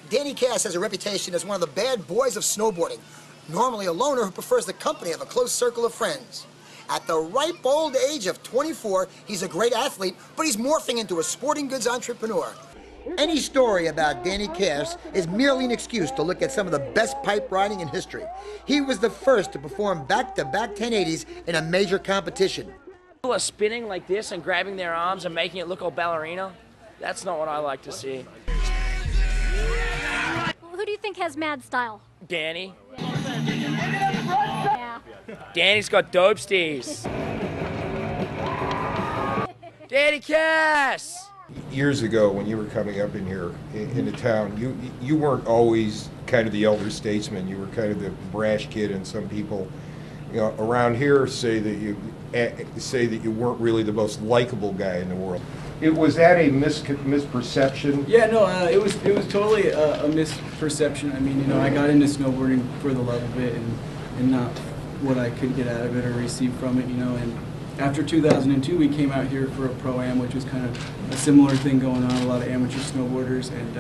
Danny Kass has a reputation as one of the bad boys of snowboarding, normally a loner who prefers the company of a close circle of friends. At the ripe old age of 24, he's a great athlete, but he's morphing into a sporting goods entrepreneur. Any story about Danny Kass is merely an excuse to look at some of the best pipe riding in history. He was the first to perform back-to-back 1080s in a major competition. People are spinning like this and grabbing their arms and making it look all ballerina. That's not what I like to see. Who do you think has mad style? Danny. Yeah. Danny's got dope steez. Danny Kass! Years ago, when you were coming up in here in the town, you weren't always kind of the elder statesman. You were kind of the brash kid, and some people, you know, around here say that you weren't really the most likable guy in the world. Was that a misperception? Yeah, no, it was totally a misperception. I mean, you know, I got into snowboarding for the love of it and not what I could get out of it or receive from it, you know. And after 2002, we came out here for a Pro-Am, which was kind of a similar thing going on, a lot of amateur snowboarders, and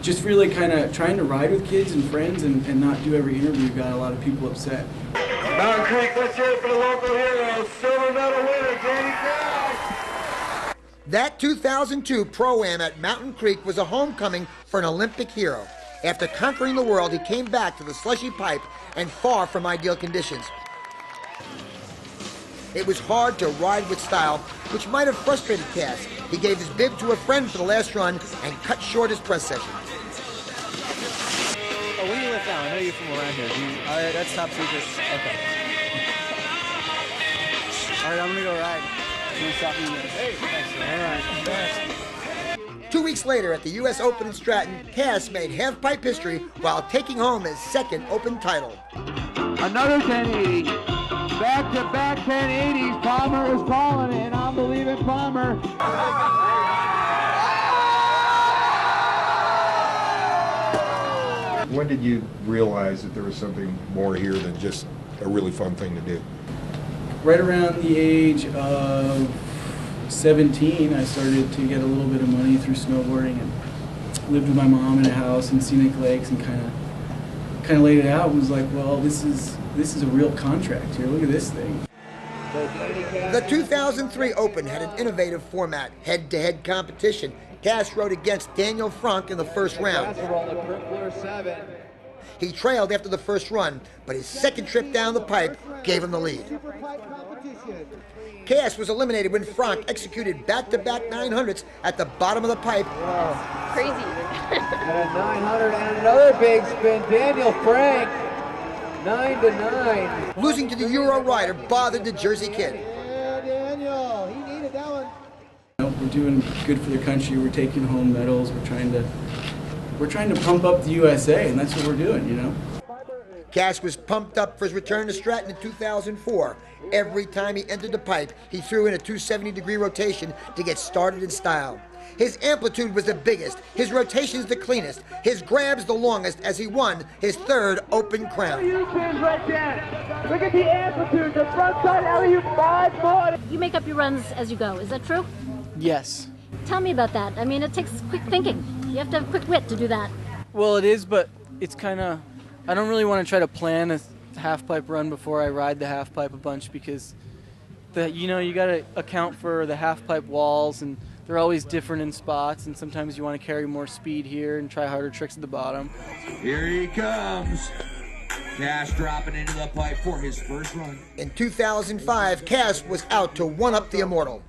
just really kind of trying to ride with kids and friends and not do every interview got a lot of people upset. Mountain Creek, let's hear it for the local hero, silver medal winner, Danny Kass. That 2002 Pro-Am at Mountain Creek was a homecoming for an Olympic hero. After conquering the world, he came back to the slushy pipe and far from ideal conditions. It was hard to ride with style, which might have frustrated Kass. He gave his bib to a friend for the last run and cut short his press session. Oh, where do you live now? I know you're from around here. That's top secret. Okay. All right, I'm gonna go ride. Hey, thanks. All right. 2 weeks later at the U.S. Open in Stratton, Kass made half-pipe history while taking home his second Open title. Another 1080. Back-to-back 1080s. Palmer is calling it. I'm believing Palmer. When did you realize that there was something more here than just a really fun thing to do? Right around the age of 17, I started to get a little bit of money through snowboarding and lived with my mom in a house in Scenic Lakes and kind of laid it out and was like, well, this is a real contract here. Look at this thing. The 2003 Open had an innovative format, head-to-head competition. Kass rode against Daniel Frank in the first round. He trailed after the first run, but his second trip down the pipe gave him the lead. Kass was eliminated when Frank executed back-to-back 900s at the bottom of the pipe. Wow. Crazy. And a 900 and another big spin. Daniel Frank, 9-9. Losing to the Euro rider bothered the Jersey kid. Yeah, Daniel, he needed that one. We're doing good for the country. We're taking home medals. We're trying to pump up the USA, and that's what we're doing, you know. Kass was pumped up for his return to Stratton in 2004. Every time he entered the pipe, he threw in a 270-degree rotation to get started in style. His amplitude was the biggest, his rotations the cleanest, his grabs the longest as he won his third Open crown. Right there. Look at the amplitude, the front side alley-oop 5 more. You make up your runs as you go, is that true? Yes. Tell me about that. I mean, it takes quick thinking. You have to have quick wit to do that. Well, it is, but it's kind of, I don't really want to try to plan a half-pipe run before I ride the half-pipe a bunch because, you got to account for the half-pipe walls, and they're always different in spots, and sometimes you want to carry more speed here and try harder tricks at the bottom. Here he comes. Kass dropping into the pipe for his first run. In 2005, Kass was out to one-up the immortal.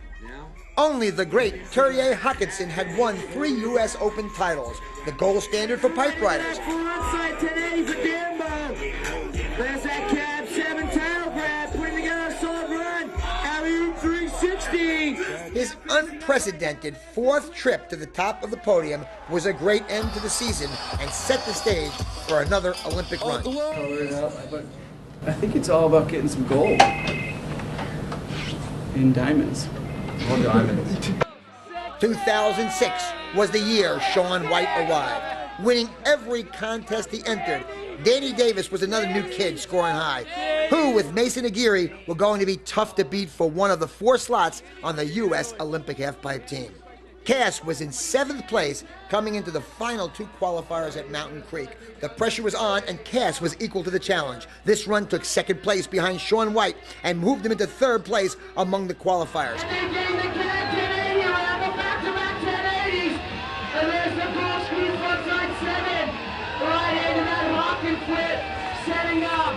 Only the great Terje Hawkinson had won 3 U.S. Open titles, the gold standard for pipe riders. Onside 1080 for Dambo. There's that cab 7 tail grab, putting together a solid run. Alley-oop 360. His unprecedented 4th trip to the top of the podium was a great end to the season and set the stage for another Olympic run. Color it up, but I think it's all about getting some gold in diamonds. 2006 was the year Shaun White arrived, winning every contest he entered. Danny Davis was another new kid scoring high, who with Mason Aguirre were going to be tough to beat for one of the 4 slots on the U.S. Olympic halfpipe team. Kass was in 7th place coming into the final 2 qualifiers at Mountain Creek. The pressure was on and Kass was equal to the challenge. This run took 2nd place behind Sean White and moved him into 3rd place among the qualifiers. Setting up.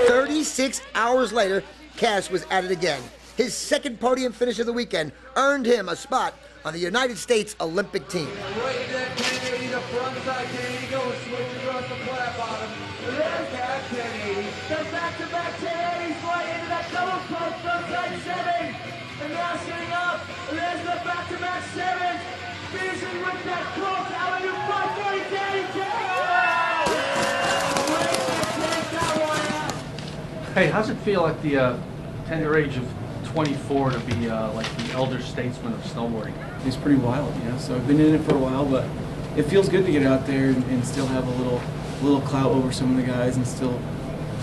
36 hours later, Kass was at it again. His 2nd podium finish of the weekend earned him a spot on the United States Olympic team. Right into that 1080, the front side 1080 goes, switch across the flat bottom. There's that 1080. The back-to-back 1080s right into that double pump front side 7. And now sitting up, there's the back-to-back 7s. Finishing with that close out of your 540 Danny Kass. Take that one out. Hey, how's it feel at the tender age of 24 to be like the elder statesman of snowboarding? It's pretty wild, yeah. So I've been in it for a while, but it feels good to get out there and still have a little clout over some of the guys and still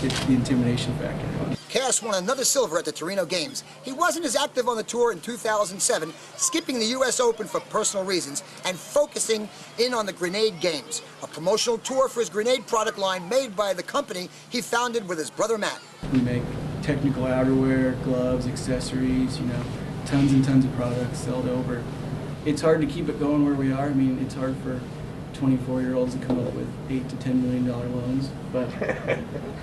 get the intimidation factor. Kass won another silver at the Torino Games. He wasn't as active on the tour in 2007, skipping the U.S. Open for personal reasons and focusing in on the Grenade Games, a promotional tour for his Grenade product line made by the company he founded with his brother Matt. We make technical outerwear, gloves, accessories, tons and tons of products sold over. It's hard to keep it going where we are. I mean, it's hard for 24-year-olds to come up with $8 to $10 million loans, but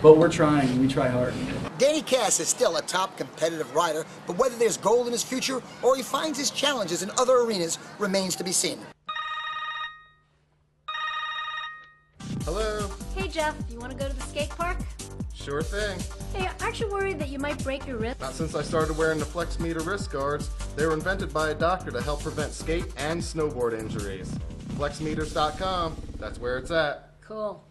we're trying. We try hard. Danny Kass is still a top competitive rider, but whether there's gold in his future or he finds his challenges in other arenas remains to be seen. Hello. Hey Jeff, you want to go to the skate park? Sure thing. Hey, aren't you worried that you might break your wrist? Not since I started wearing the Flex Meter wrist guards. They were invented by a doctor to help prevent skate and snowboard injuries. FlexMeters.com, that's where it's at. Cool.